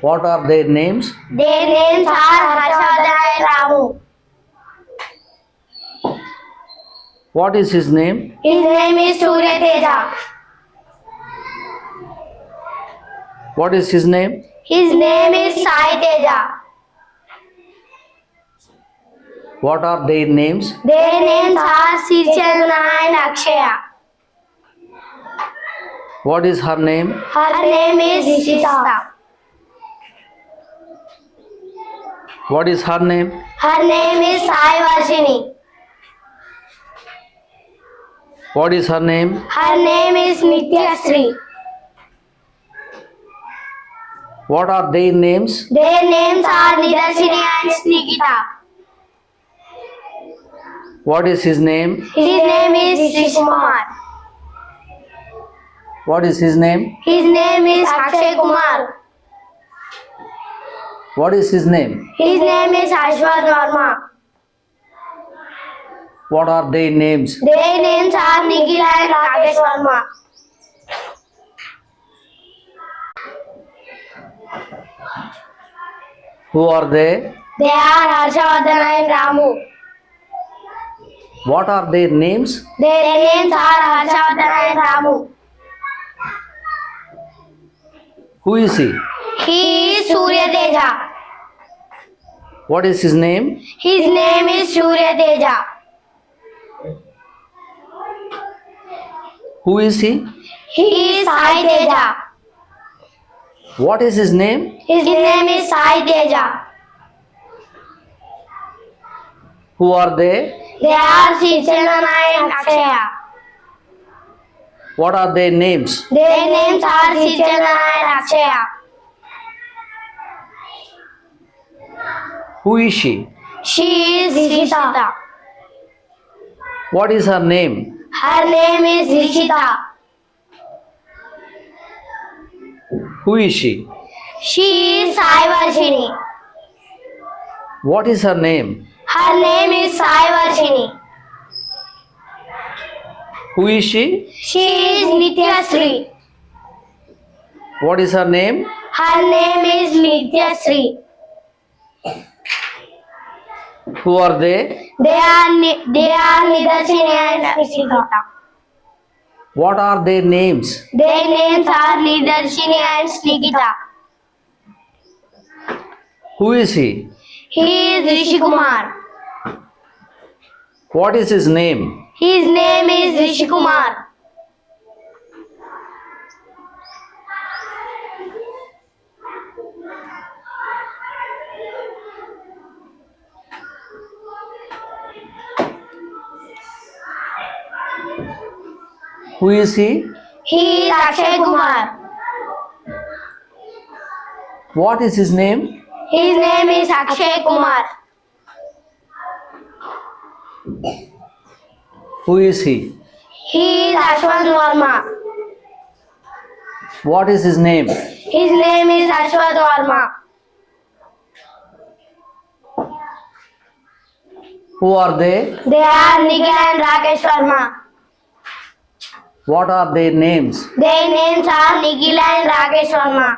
What are their names? Their names are Harshvardhana and Ramu. What is his name? His name is Surya Teja. What is his name? His name is Sai Teja. What are their names? Their names are Sirchandana and Akshaya. What is her name? Her name is Rishita. What is her name? Her name is Sai Varshini. What is her name? Her name is Nitya Sri. What are their names? Their names are Nidarshini and Snikita. What is his name? His name is Rishkumar. What is his name? His name is Akshay Kumar. What is his name? His name is Ashwath Verma. What are their names? Their names are Nikhil and Rakesh Verma. Who are they? They are Harshvardhana and Ramu. What are their names? Their names are Harshvardhana and Ramu. Who is he? He is Surya Teja. What is his name? His name is Surya Teja. Who is he? He is Sai Teja. What is his name? His name is Sai Teja. Who are they? They are Sirchandana and Akshaya. What are their names? Their names are Sirchandana and Akshaya. Who is she? She is Rishita. What is her name? Her name is Rishita. Who is she? She is Sai Varshini. What is her name? Her name is Sai Varshini. Who is she? She is Nitya Sri. What is her name? Her name is Nitya Sri. Who are they? They are Nidarshini and Snikita. What are their names? Their names are Nidarshini and Snikita. Who is he? He is Rishi Kumar. What is his name? His name is Rishi Kumar. Who is he? He is Akshay Kumar. What is his name? His name is Akshay Kumar. Who is he? He is Ashwath Verma. What is his name? His name is Ashwath Verma. Who are they? They are Nikhil and Rakesh Verma. What are their names? Their names are Nikhil and Rakesh Verma.